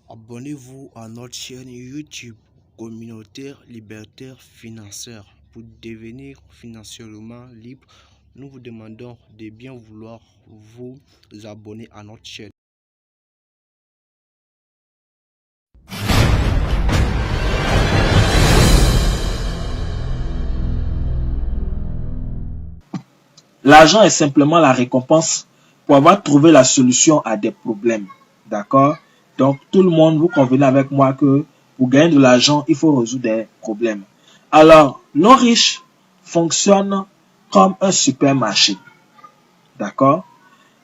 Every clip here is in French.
Abonnez-vous à notre chaîne YouTube communautaire libertaire financière pour devenir financièrement libre. Nous vous demandons de bien vouloir vous abonner à notre chaîne. L'argent est simplement la récompense pour avoir trouvé la solution à des problèmes. D'accord? Donc, tout le monde, vous convenez avec moi que pour gagner de l'argent, il faut résoudre des problèmes. Alors, l'homme riche fonctionne comme un supermarché. D'accord?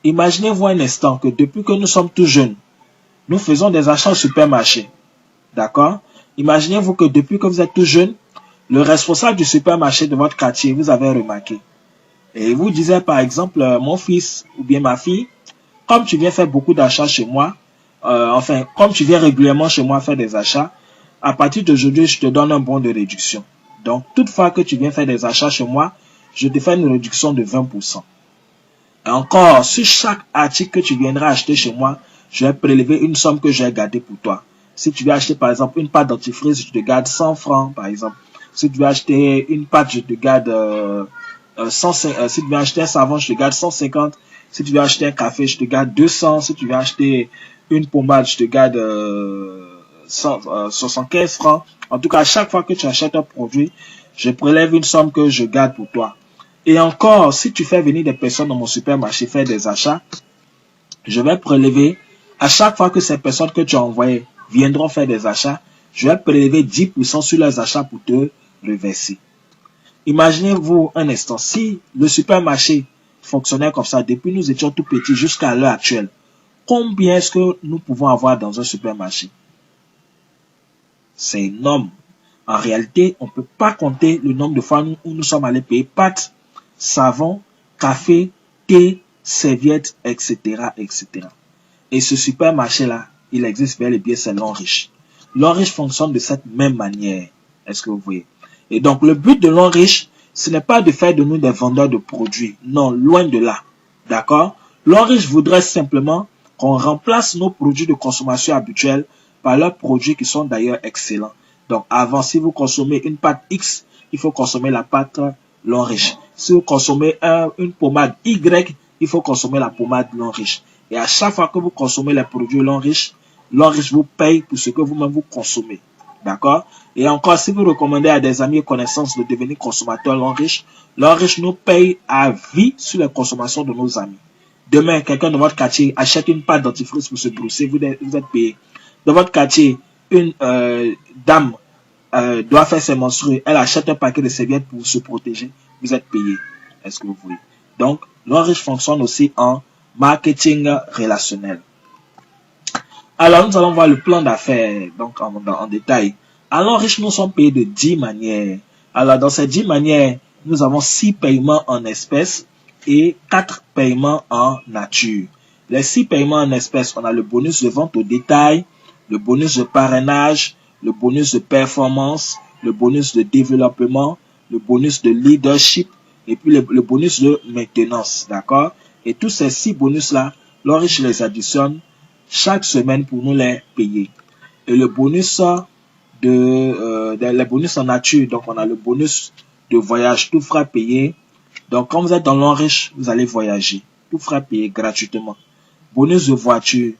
Imaginez-vous un instant que depuis que nous sommes tout jeunes, nous faisons des achats au supermarché. D'accord? Imaginez-vous que depuis que vous êtes tout jeune, le responsable du supermarché de votre quartier, vous avez remarqué. Et il vous disait par exemple, mon fils ou bien ma fille, comme tu viens faire beaucoup d'achats chez moi, comme tu viens régulièrement chez moi faire des achats, à partir d'aujourd'hui, je te donne un bon de réduction. Donc, toutefois que tu viens faire des achats chez moi, je te fais une réduction de 20%. Et encore, sur chaque article que tu viendras acheter chez moi, je vais prélever une somme que je vais garder pour toi. Si tu veux acheter par exemple une pâte dentifrice, je te garde 100 francs par exemple. Si tu veux acheter une pâte, je te garde 150. Si tu veux acheter un savon, je te garde 150. Si tu veux acheter un café, je te garde 200. Si tu veux acheter une pommade, je te garde 75 francs. En tout cas, à chaque fois que tu achètes un produit, je prélève une somme que je garde pour toi. Et encore, si tu fais venir des personnes dans mon supermarché faire des achats, je vais prélever, à chaque fois que ces personnes que tu as envoyées viendront faire des achats, je vais prélever 10% sur leurs achats pour te reverser. Imaginez-vous un instant, si le supermarché fonctionnait comme ça, depuis nous étions tout petits jusqu'à l'heure actuelle, combien est-ce que nous pouvons avoir dans un supermarché? C'est énorme. En réalité, on ne peut pas compter le nombre de fois où nous sommes allés payer pâtes, savon, café, thé, serviettes, etc., etc. Et ce supermarché-là, il existe bel et bien, c'est l'homme riche. L'homme riche fonctionne de cette même manière. Est-ce que vous voyez? Et donc, le but de l'homme riche, ce n'est pas de faire de nous des vendeurs de produits. Non, loin de là. D'accord? L'homme riche voudrait simplement qu'on remplace nos produits de consommation habituels par leurs produits qui sont d'ailleurs excellents. Donc, avant, si vous consommez une pâte X, il faut consommer la pâte l'homme riche. Si vous consommez une pommade Y, il faut consommer la pommade l'homme riche. Et à chaque fois que vous consommez les produits l'homme riche vous paye pour ce que vous-même vous consommez. D'accord? Et encore, si vous recommandez à des amis et connaissances de devenir consommateurs l'homme riche nous paye à vie sur la consommation de nos amis. Demain, quelqu'un de votre quartier achète une pâte dentifrice pour se brosser, vous êtes payé. Dans votre quartier, une dame doit faire ses menstrues, elle achète un paquet de serviettes pour se protéger, vous êtes payé. Est-ce que vous voulez? Donc, l'homme riche fonctionne aussi en marketing relationnel. Alors, nous allons voir le plan d'affaires donc en détail. Alors, riches, nous sommes payés de 10 manières. Alors, dans ces 10 manières, nous avons 6 paiements en espèces et 4 paiements en nature. Les 6 paiements en espèces, on a le bonus de vente au détail, le bonus de parrainage, le bonus de performance, le bonus de développement, le bonus de leadership et puis le bonus de maintenance. D'accord? Et tous ces 6 bonus-là, l'Oriche les additionne chaque semaine pour nous les payer. Et le bonus les bonus en nature, donc on a le bonus de voyage, tout fera payer. Donc quand vous êtes dans l'Oriche, vous allez voyager, tout fera payer gratuitement. Bonus de voiture.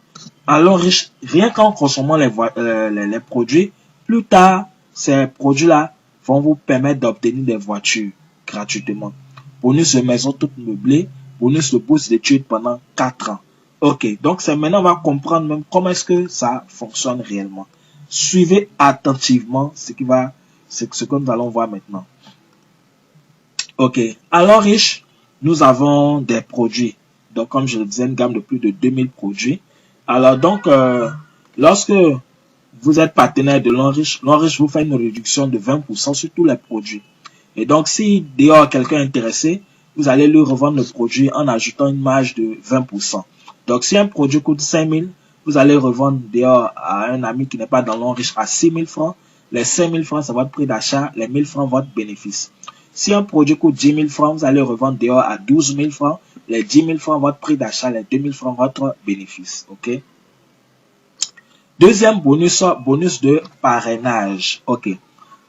À l'Oriche, rien qu'en consommant les produits, plus tard, ces produits-là vont vous permettre d'obtenir des voitures gratuitement. Bonus de maison toute meublée, bonus de bourse d'études pendant 4 ans. Ok, donc c'est maintenant on va comprendre même comment est-ce que ça fonctionne réellement. Suivez attentivement ce que nous allons voir maintenant. Ok, alors riche, nous avons des produits. Donc comme je le disais, une gamme de plus de 2000 produits. Alors donc, lorsque vous êtes partenaire de l'Enriche vous fait une réduction de 20% sur tous les produits. Et donc si dehors quelqu'un est intéressé, vous allez lui revendre le produit en ajoutant une marge de 20%. Donc, si un produit coûte 5 000, vous allez revendre dehors à un ami qui n'est pas dans l'Enriche à 6 000 francs. Les 5 000 francs, c'est votre prix d'achat. Les 1 000 francs, votre bénéfice. Si un produit coûte 10 000 francs, vous allez revendre dehors à 12 000 francs. Les 10 000 francs, votre prix d'achat. Les 2 000 francs, votre bénéfice. OK? Deuxième bonus, bonus de parrainage. Ok.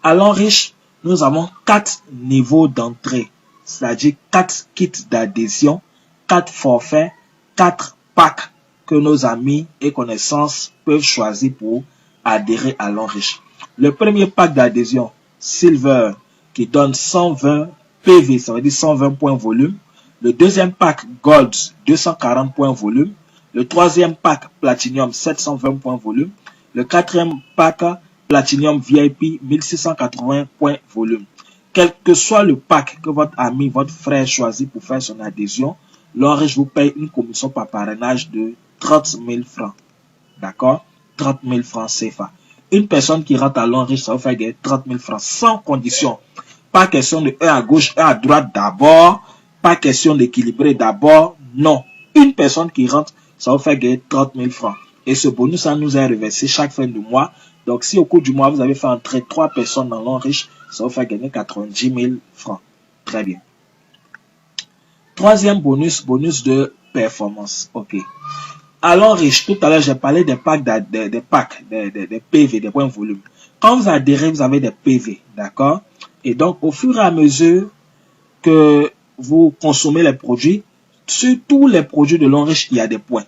À l'Enriche, nous avons 4 niveaux d'entrée, c'est-à-dire 4 kits d'adhésion, 4 forfaits, 4 packs que nos amis et connaissances peuvent choisir pour adhérer à l'Enriche. Le premier pack d'adhésion, Silver, qui donne 120 PV, ça veut dire 120 points volume. Le deuxième pack, Gold, 240 points volume. Le troisième pack, Platinum, 720 points volume. Le quatrième pack, Platinum VIP, 1680 points volume. Quel que soit le pack que votre ami, votre frère choisit pour faire son adhésion, l'Enriche vous paye une commission par parrainage de 30 000 francs. D'accord? 30 000 francs CFA. Une personne qui rentre à l'Enriche, ça va faire gagner 30 000 francs sans condition. Pas question de 1 à gauche, 1 à droite d'abord. Pas question d'équilibrer d'abord. Non. Une personne qui rentre, ça va faire gagner 30 000 francs. Et ce bonus, ça nous est reversé chaque fin de mois. Donc, si au cours du mois, vous avez fait entrer 3 personnes dans l'Enriche, ça va faire gagner 90 000 francs. Très bien. Troisième bonus, bonus de performance. Ok. À l'Enriche, tout à l'heure, j'ai parlé des packs, des PV, des points volume. Quand vous adhérez, vous avez des PV, d'accord? Et donc, au fur et à mesure que vous consommez les produits, sur tous les produits de l'Enriche, il y a des points.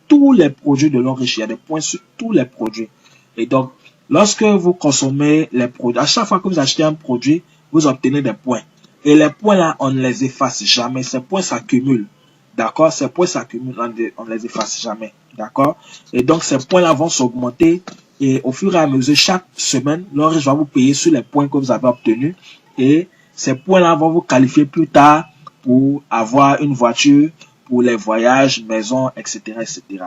Tous les produits de l'Enriche, il y a des points sur tous les produits. Et donc, lorsque vous consommez les produits, à chaque fois que vous achetez un produit, vous obtenez des points. Et les points là, on ne les efface jamais. Ces points s'accumulent. D'accord? Ces points s'accumulent, on ne les efface jamais. D'accord? Et donc, ces points-là vont s'augmenter. Et au fur et à mesure, chaque semaine, l'Enriche va vous payer sur les points que vous avez obtenus. Et ces points-là vont vous qualifier plus tard pour avoir une voiture, pour les voyages, maison, etc., etc.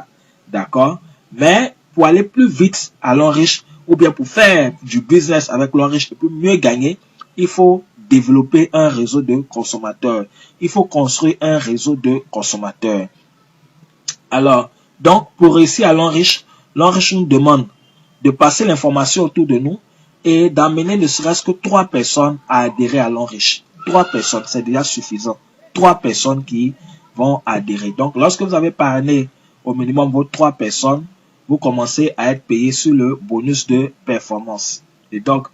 D'accord? Mais pour aller plus vite à l'Enriche, ou bien pour faire du business avec l'Enriche et pour mieux gagner, il faut développer un réseau de consommateurs. Il faut construire un réseau de consommateurs. Alors, donc, pour réussir à l'Enriche, l'Enriche nous demande de passer l'information autour de nous et d'amener ne serait-ce que 3 personnes à adhérer à l'Enriche. 3 personnes, c'est déjà suffisant. 3 personnes qui vont adhérer. Donc, lorsque vous avez parrainé au minimum vos 3 personnes, vous commencez à être payé sur le bonus de performance. Et donc,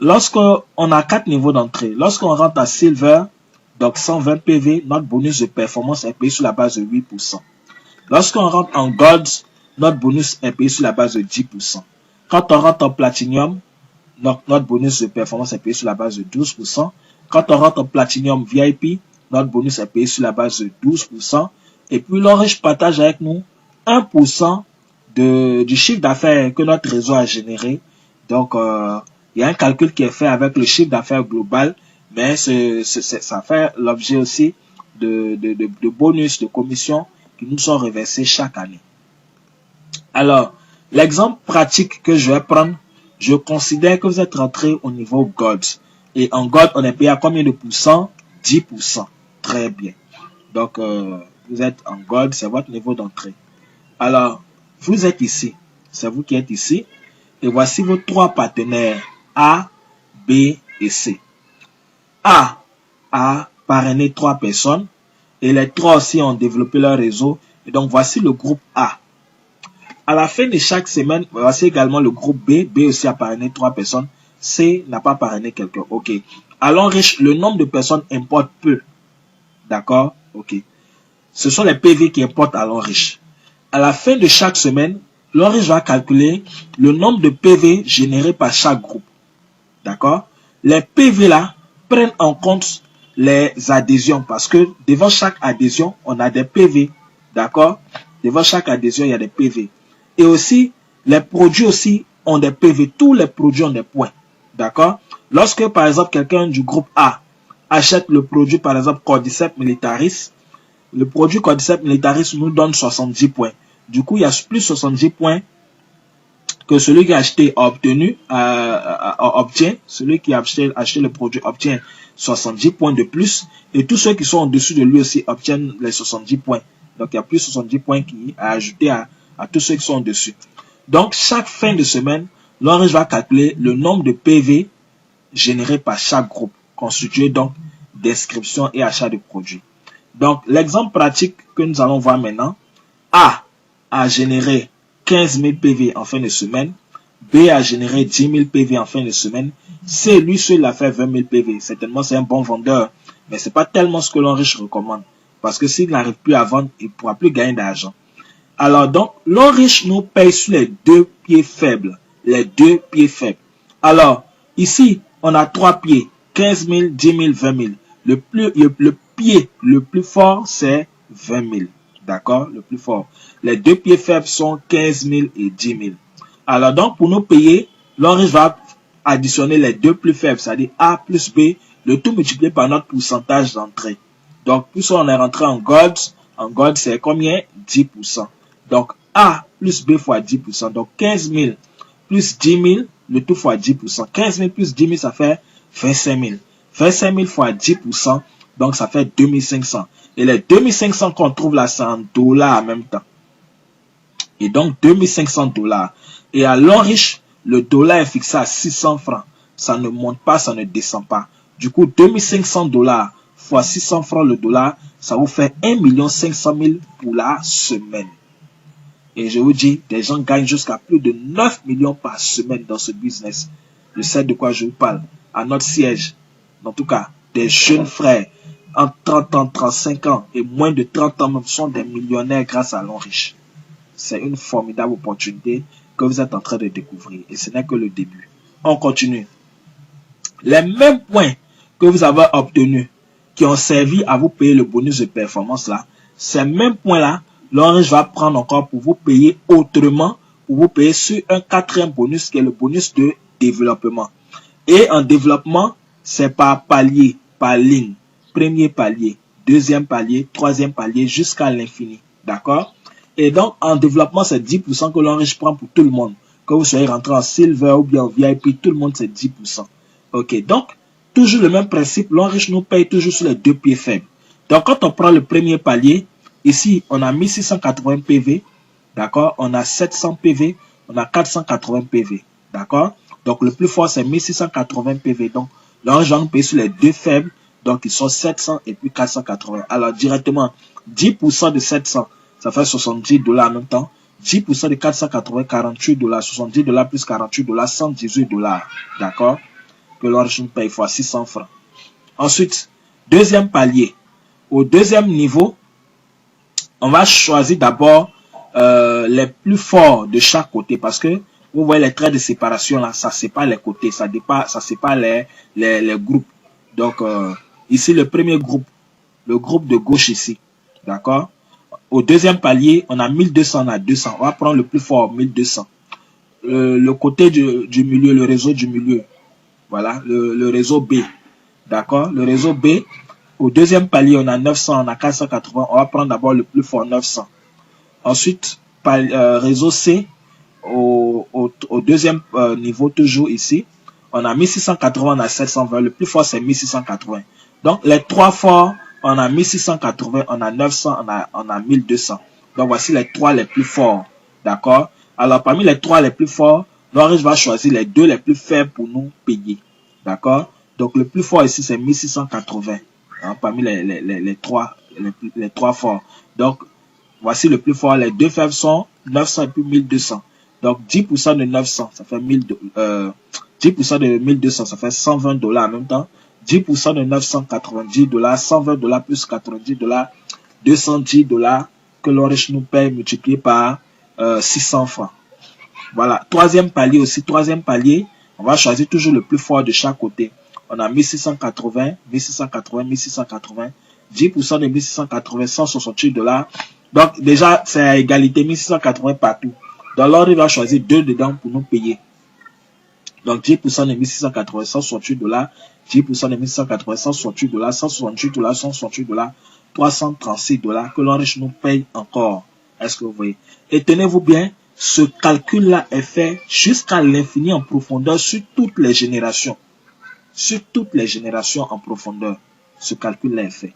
lorsqu'on a 4 niveaux d'entrée, lorsqu'on rentre à Silver, donc 120 PV, notre bonus de performance est payé sur la base de 8%. Lorsqu'on rentre en Gold, notre bonus est payé sur la base de 10%. Quand on rentre en Platinum, notre bonus de performance est payé sur la base de 12%. Quand on rentre en Platinum VIP, notre bonus est payé sur la base de 12%. Et puis l'Enriche partage avec nous 1% du chiffre d'affaires que notre réseau a généré. Donc, il y a un calcul qui est fait avec le chiffre d'affaires global, mais ça fait l'objet aussi de bonus, de commissions qui nous sont reversés chaque année. Alors, l'exemple pratique que je vais prendre, je considère que vous êtes rentré au niveau Gold. Et en Gold, on est payé à combien de pourcents? 10%. Très bien. Donc, vous êtes en Gold, c'est votre niveau d'entrée. Alors, vous êtes ici. C'est vous qui êtes ici. Et voici vos 3 partenaires A, B et C. A a parrainé 3 personnes. Et les 3 aussi ont développé leur réseau. Et donc, voici le groupe A. À la fin de chaque semaine, voici également le groupe B. B aussi a parrainé 3 personnes. C n'a pas parrainé quelqu'un. OK. À l'Enriche, le nombre de personnes importe peu. D'accord? OK. Ce sont les PV qui importent à l'Enriche. À la fin de chaque semaine, l'Enriche va calculer le nombre de PV générés par chaque groupe. D'accord? Les PV là prennent en compte les adhésions parce que devant chaque adhésion, on a des PV. D'accord? Devant chaque adhésion, il y a des PV. Et aussi, les produits aussi ont des PV. Tous les produits ont des points. D'accord? Lorsque, par exemple, quelqu'un du groupe A achète le produit, par exemple, Cordyceps militaris, le produit Cordyceps militaris nous donne 70 points. Du coup, il y a plus 70 points que celui qui a acheté a obtenu, obtient. Celui qui a acheté le produit obtient 70 points de plus. Et tous ceux qui sont en dessous de lui aussi obtiennent les 70 points. Donc, il y a plus 70 points qui a ajouté à tous ceux qui sont en dessus. Donc, chaque fin de semaine, l'Enriche va calculer le nombre de PV générés par chaque groupe, constitué donc d'inscription et achat de produits. Donc, l'exemple pratique que nous allons voir maintenant, A a généré 15 000 PV en fin de semaine. B a généré 10 000 PV en fin de semaine. C, lui seul a fait 20 000 PV. Certainement, c'est un bon vendeur. Mais c'est pas tellement ce que l'Onriche recommande. Parce que s'il n'arrive plus à vendre, il ne pourra plus gagner d'argent. Alors donc, l'Onriche nous paye sur les deux pieds faibles. Les deux pieds faibles. Alors, ici, on a trois pieds. 15 000, 10 000, 20 000. Le pied le plus fort, c'est 20 000. D'accord? Le plus fort. Les deux pieds faibles sont 15 000 et 10 000. Alors donc, pour nous payer, l'Onriche va additionner les deux plus faibles, c'est-à-dire A plus B, le tout multiplié par notre pourcentage d'entrée. Donc, plus on est rentré en gold c'est combien? 10%. Donc, A plus B fois 10%. Donc, 15 000 plus 10 000, le tout fois 10%. 15 000 plus 10 000, ça fait 25 000. 25 000 fois 10%, donc ça fait 2500. Et les 2500 qu'on trouve là, c'est en dollars en même temps. Et donc, 2500 dollars. Et à l'Onriche, le dollar est fixé à 600 francs. Ça ne monte pas, ça ne descend pas. Du coup, 2500 dollars fois 600 francs le dollar, ça vous fait 1 500 000 pour la semaine. Et je vous dis, des gens gagnent jusqu'à plus de 9 millions par semaine dans ce business. Je sais de quoi je vous parle. À notre siège, en tout cas, des jeunes frères, entre 30 ans, 35 ans et moins de 30 ans même, sont des millionnaires grâce à l'Onriche. C'est une formidable opportunité que vous êtes en train de découvrir. Et ce n'est que le début. On continue. Les mêmes points que vous avez obtenus, qui ont servi à vous payer le bonus de performance là, ces mêmes points-là, l'Onriche va prendre encore pour vous payer autrement, pour vous payer sur un quatrième bonus qui est le bonus de développement. Et en développement, c'est par palier, par ligne. Premier palier, deuxième palier, troisième palier, jusqu'à l'infini. D'accord? Et donc, en développement, c'est 10% que l'Onriche prend pour tout le monde. Que vous soyez rentré en silver ou bien en VIP, tout le monde, c'est 10%. Ok, donc, toujours le même principe, l'Onriche nous paye toujours sur les deux pieds faibles. Donc, quand on prend le premier palier, ici, on a 1680 PV, d'accord? On a 700 PV, on a 480 PV, d'accord? Donc, le plus fort, c'est 1680 PV. Donc, l'Onriche va nous payer sur les deux faibles, donc ils sont 700 et puis 480. Alors, directement, 10% de 700, ça fait 70 dollars en même temps. 10% de 480, 48 dollars. 70 dollars plus 48 dollars, 118 dollars. D'accord? Que l'Onriche nous paye fois 600 francs. Ensuite, deuxième palier. Au deuxième niveau, on va choisir d'abord les plus forts de chaque côté. Parce que vous voyez les traits de séparation là, ça sépare les côtés. Ça sépare les groupes. Donc, ici, le premier groupe. Le groupe de gauche ici. D'accord? Au deuxième palier, on a 1200, on a 200. On va prendre le plus fort, 1200. Le côté du milieu, le réseau du milieu. Voilà, le réseau B. D'accord? Le réseau B, au deuxième palier, on a 900, on a 480. On va prendre d'abord le plus fort, 900. Ensuite, réseau C, au deuxième niveau, toujours ici, on a 1680, on a 720. Le plus fort, c'est 1680. Donc, les trois forts, on a 1680, on a 900, on a 1200. Donc, voici les trois les plus forts. D'accord? Alors, parmi les trois les plus forts, l'Onriche va choisir les deux les plus faibles pour nous payer. D'accord? Donc, le plus fort ici, c'est 1680. Hein, parmi les trois forts. Donc, voici le plus fort. Les deux faibles sont 900 et puis 1200. Donc, 10% de 900, ça fait 10% de 1200, ça fait 120 dollars en même temps. 10% de 990 dollars, 120 dollars plus 90 dollars, 210 dollars que l'Onriche nous paye multiplié par 600 francs. Voilà. Troisième palier aussi. Troisième palier, on va choisir toujours le plus fort de chaque côté. On a 1680, 1680, 1680. 10% de 1680, 168 dollars. Donc, déjà, c'est à égalité, 1680 partout. Donc, l'Onriche va choisir deux dedans pour nous payer. Donc, 10% de 1680, 168 dollars. 10% de 1680, 168 dollars. 168 dollars, 168 dollars. 336 dollars que l'Onriche nous paye encore. Est-ce que vous voyez? Et tenez-vous bien, ce calcul-là est fait jusqu'à l'infini en profondeur sur toutes les générations. Sur toutes les générations en profondeur. Ce calcul-là est fait.